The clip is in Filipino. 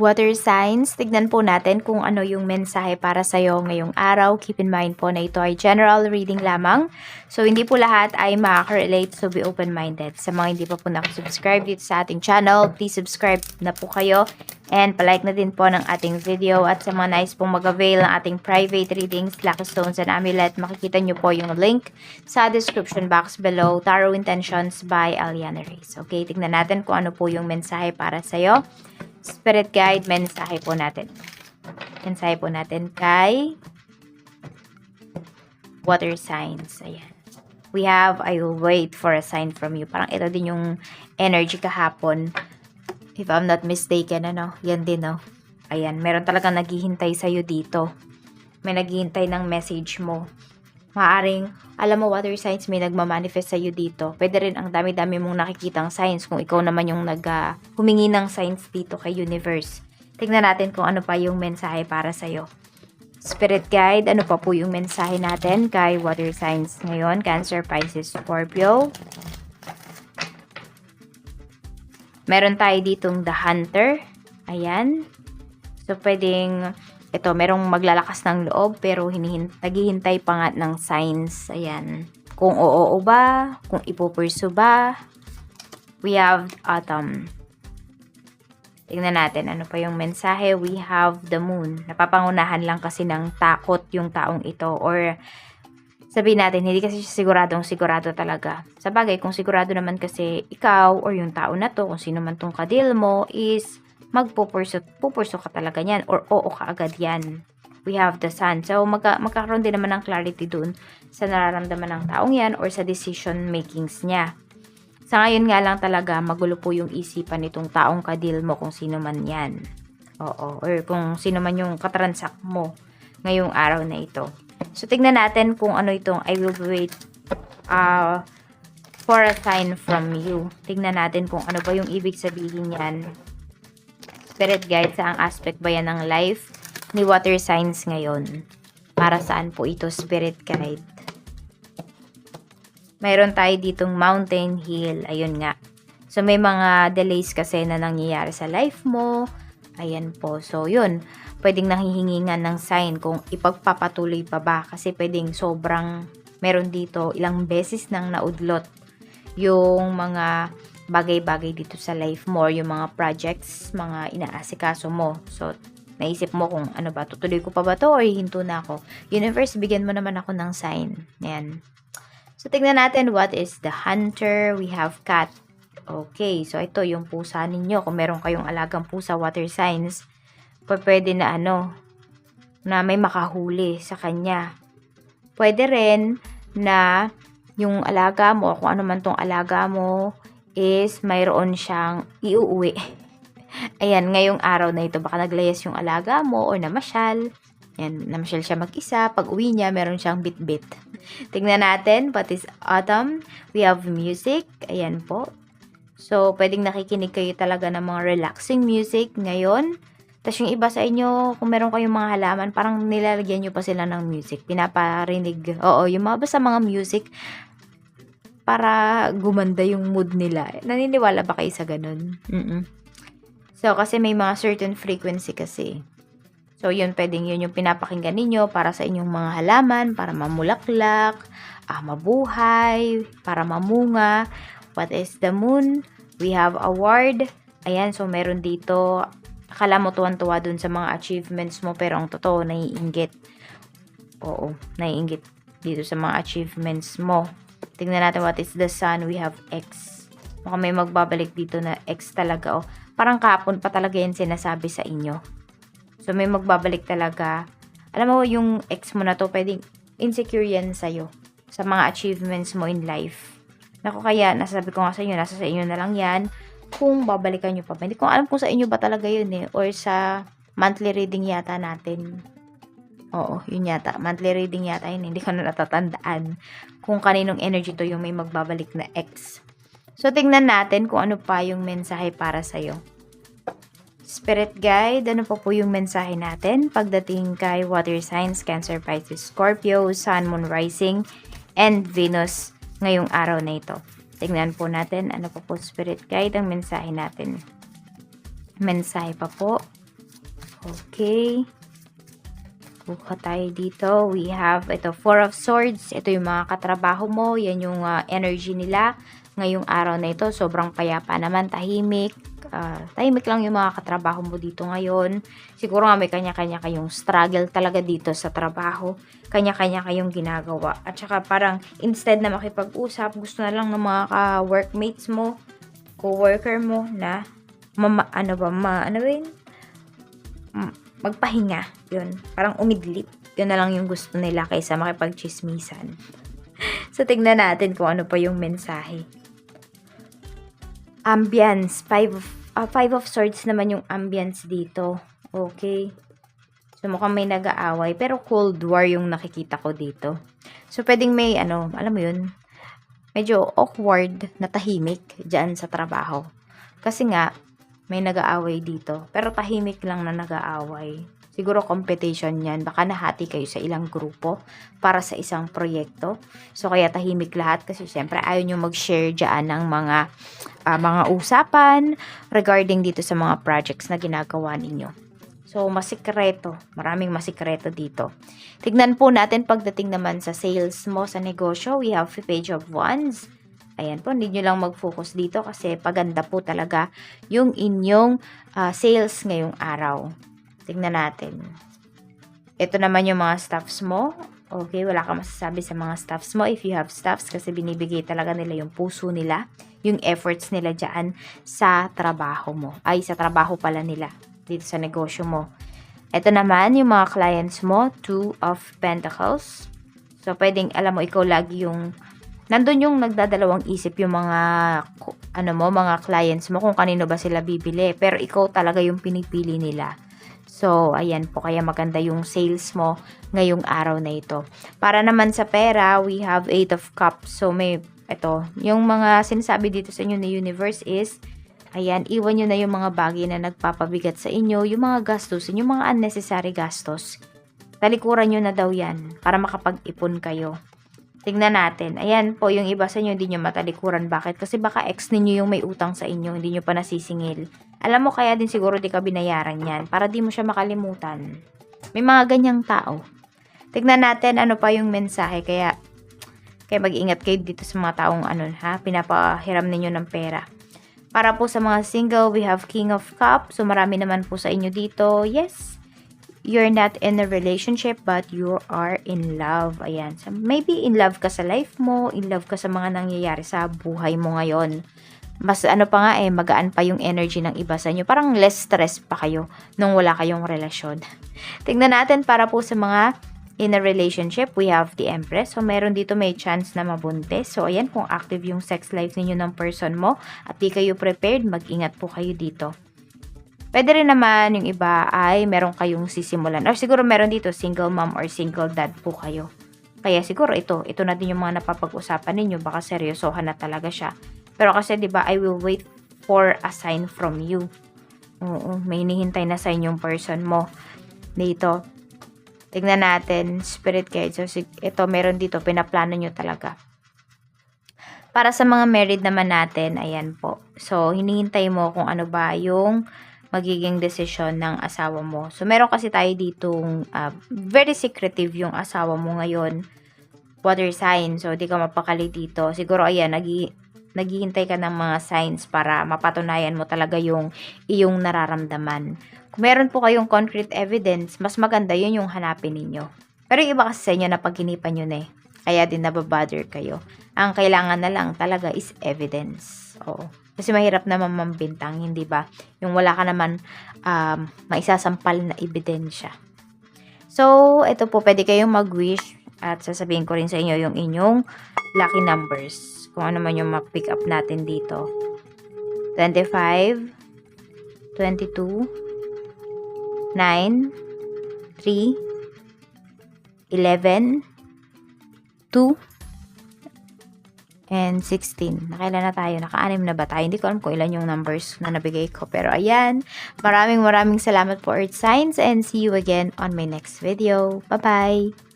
Water signs, tignan po natin kung ano yung mensahe para sa'yo ngayong araw. Keep in mind po na ito ay general reading lamang. So, hindi po lahat ay makaka-relate, so be open-minded. Sa mga hindi pa po nakasubscribe dito sa ating channel, please subscribe na po kayo. And palike na din po ng ating video. At sa mga nice pong mag-avail ng ating private readings, Lucky Stones and Amulet, makikita nyo po yung link sa description box below. Tarot Intentions by Aliana Reyes. Okay, tignan natin kung ano po yung mensahe para sa'yo. Spirit guide, mensahe po natin. Mensahe po natin kay water signs. Ayan. We have, I will wait for a sign from you. Parang ito din yung energy kahapon. If I'm not mistaken, ano, yan din, no. Ayan, meron talagang naghihintay sa'yo dito. May naghihintay ng message mo. Maaring, alam mo, water signs, may nagmamanifest sa'yo dito. Pwede rin ang dami-dami mong nakikitang signs kung ikaw naman yung humingi ng signs dito kay universe. Tignan natin kung ano pa yung mensahe para sa'yo. Spirit guide, ano pa po yung mensahe natin kay water signs ngayon? Cancer, Pisces, Scorpio. Meron tayo ditong the hunter. Ayan. So, pwedeng ito, merong maglalakas ng loob pero naghihintay pa nga ng signs. Ayan. Kung oo ba, kung ipupursu ba. We have autumn. Tingnan natin ano pa yung mensahe. We have the moon. Napapangunahan lang kasi ng takot yung taong ito. Or sabihin natin, hindi kasi sigurado talaga. Sa bagay, kung sigurado naman kasi ikaw or yung tao na to, kung sino man tong kadil mo, is pupurso ka talaga yan or oo ka agad yan. We have the sun. So, magkakaroon din naman ng clarity dun sa nararamdaman ng taong yan or sa decision makings niya. Sa ngayon nga lang talaga, magulo po yung isipan nitong taong kadil mo kung sino man yan. Oo. Or kung sino man yung katransak mo ngayong araw na ito. So, tignan natin kung ano itong I will wait for a sign from you. Tignan natin kung ano ba yung ibig sabihin yan. Spirit guide, saang aspect ba yan ng life ni water signs ngayon? Para saan po ito, spirit guide? Mayroon tayo ditong mountain, hill. Ayun nga. So, may mga delays kasi na nangyayari sa life mo. Ayan po. So, yun. Pwedeng nanghihingingan ng sign kung ipagpapatuloy pa ba. Kasi pwedeng sobrang meron dito ilang beses nang naudlot yung mga bagay-bagay dito sa life mo, yung mga projects, mga inaasikaso mo. So, naisip mo kung ano ba, tutuloy ko pa ba to or hinto na ako. Universe, bigyan mo naman ako ng sign. Yan. So, tignan natin what is the hunter. We have cat. Okay, so ito yung pusa ninyo. Kung meron kayong alagang pusa, water signs, pwede na na may makahuli sa kanya. Pwede rin na yung alaga mo, kung ano man tong alaga mo, is mayroon siyang iuuwi. Ayan, ngayong araw na ito, baka naglayas yung alaga mo o namasyal. Ayan, namasyal siya mag-isa. Pag uwi niya, meron siyang bit-bit. Tingnan natin, what is autumn? We have music. Ayan po. So, pwedeng nakikinig kayo talaga ng mga relaxing music ngayon. Tapos yung iba sa inyo, kung meron kayong mga halaman, parang nilalagyan nyo pa sila ng music. Pinaparinig. Oo, yung mga basta mga music para gumanda yung mood nila. Naniniwala ba kayo sa ganun? So, kasi may mga certain frequency kasi. So, yun, pwedeng yun yung pinapakinggan ninyo para sa inyong mga halaman, para mamulaklak, mabuhay, para mamunga. What is the moon? We have award. Ayan, so meron dito, akala mo tuwan-tuwa dun sa mga achievements mo, pero ang totoo, naiinggit. Oo, naiinggit dito sa mga achievements mo. Tingnan natin what is the sun. We have X. Baka may magbabalik dito na X talaga. Oh. Parang kahapon pa talaga yan sinasabi sa inyo. So, may magbabalik talaga. Alam mo, yung X mo na to, pwedeng insecure yan sa'yo. Sa mga achievements mo in life. Naku, kaya, nasasabi ko nga sa inyo, nasa sa inyo na lang yan. Kung babalikan nyo pa ba. Hindi ko alam kung sa inyo ba talaga yun eh. Or sa monthly reading yata natin. Oo, yun yata. Monthly reading yata yun. Hindi ko na natatandaan kung kaninong energy to yung may magbabalik na X. So, tingnan natin kung ano pa yung mensahe para sa'yo. Spirit guide, ano pa po yung mensahe natin pagdating kay water signs, Cancer, Pisces, Scorpio, Sun, Moon, Rising, and Venus ngayong araw na ito. Tingnan po natin ano pa po spirit guide ang mensahe natin. Mensahe pa po. Okay. Kuha tayo dito. We have ito, Four of Swords. Ito yung mga katrabaho mo. Yan yung energy nila. Ngayong araw na ito, sobrang payapa naman, tahimik. Tahimik lang yung mga katrabaho mo dito ngayon. Siguro nga may kanya-kanya kayong struggle talaga dito sa trabaho. Kanya-kanya kayong ginagawa. At saka parang instead na makipag-usap, gusto na lang ng mga workmates mo, co-worker mo na magpahinga. Yun. Parang umidlip. Yun na lang yung gusto nila kaysa makipag-chismisan. So, tignan natin kung ano pa yung mensahe. Ambience. Five of Swords naman yung ambience dito. Okay. So, mukhang may nag-aaway. Pero Cold War yung nakikita ko dito. So, pwedeng may, alam mo yun, medyo awkward na tahimik dyan sa trabaho. Kasi nga, may nag-aaway dito. Pero tahimik lang na nag-aaway. Siguro competition yan. Baka nahati kayo sa ilang grupo para sa isang proyekto. So, kaya tahimik lahat kasi syempre ayaw nyo mag-share dyan ng mga usapan regarding dito sa mga projects na ginagawa ninyo. So, masikreto. Maraming masikreto dito. Tignan po natin pagdating naman sa sales mo sa negosyo. We have Page of Wands. Ayan po, hindi nyo lang mag-focus dito kasi paganda po talaga yung inyong sales ngayong araw. Tignan natin. Ito naman yung mga staffs mo. Okay, wala kang masasabi sa mga staffs mo. If you have staffs, kasi binibigay talaga nila yung puso nila, yung efforts nila dyan sa trabaho mo. Ay, sa trabaho pala nila dito sa negosyo mo. Ito naman yung mga clients mo, Two of Pentacles. So, pwedeng, alam mo, ikaw lagi yung nandun yung nagdadalawang isip yung mga mga clients mo kung kanino ba sila bibili. Pero ikaw talaga yung pinipili nila. So, ayan po. Kaya maganda yung sales mo ngayong araw na ito. Para naman sa pera, we have 8 of Cups. So, yung mga sinasabi dito sa inyo na universe is, ayan, iwan nyo na yung mga bagay na nagpapabigat sa inyo, yung mga gastos, yung mga unnecessary gastos. Talikuran nyo na daw yan para makapag-ipon kayo. Tingnan natin. Ayan po, yung iba sa inyo hindi nyo matalikuran. Bakit? Kasi baka ex ninyo yung may utang sa inyo, hindi nyo pa nasisingil. Alam mo, kaya din siguro di ka binayaran yan para di mo siya makalimutan. May mga ganyang tao. Tignan natin ano pa yung mensahe. Kaya mag-ingat kayo dito sa mga taong pinapahiram ninyo ng pera. Para po sa mga single, we have King of Cups. So, marami naman po sa inyo dito. Yes, you're not in a relationship, but you are in love. Ayan. So, maybe in love ka sa life mo, in love ka sa mga nangyayari sa buhay mo ngayon. Mas magaan pa yung energy ng iba sa inyo. Parang less stress pa kayo nung wala kayong relasyon. Tingnan natin para po sa mga in a relationship, we have the Empress. So, meron dito may chance na mabuntis. So, ayan, kung active yung sex life ninyo ng person mo at di kayo prepared, mag-ingat po kayo dito. Pwede rin naman yung iba ay meron kayong sisimulan. Or siguro meron dito single mom or single dad po kayo. Kaya siguro ito na din yung mga napapag-usapan ninyo. Baka seryosohan na talaga siya. Pero kasi 'di ba, I will wait for a sign from you. Oo, may hinihintay na sign yung person mo dito. Tignan natin, spirit guide. So, ito meron dito, pinaplano nyo talaga. Para sa mga married naman natin, ayan po. So, hinihintay mo kung ano ba yung magiging desisyon ng asawa mo. So, meron kasi tayo ditong very secretive yung asawa mo ngayon. Water sign. So, di ka mapakali dito. Siguro, ayan, naghihintay ka ng mga signs para mapatunayan mo talaga yung iyong nararamdaman. Kung meron po kayong concrete evidence, mas maganda yun yung hanapin ninyo. Pero yung iba kasi sa inyo, napaginipan yun eh. Kaya din nababother kayo. Ang kailangan na lang talaga is evidence. Oo. Kasi mahirap naman mambintang, hindi ba? Yung wala ka naman maisasampal na ebidensya. So, ito po, pwede kayong mag-wish at sasabihin ko rin sa inyo yung inyong lucky numbers. Kung ano man yung ma-pick up natin dito. 25, 22, 9, 3, 11, 2, and 16. Nakailan na tayo? Naka-anim na ba tayo? Hindi ko alam kung ilan yung numbers na nabigay ko. Pero ayan, maraming salamat po Earth Signs and see you again on my next video. Bye-bye!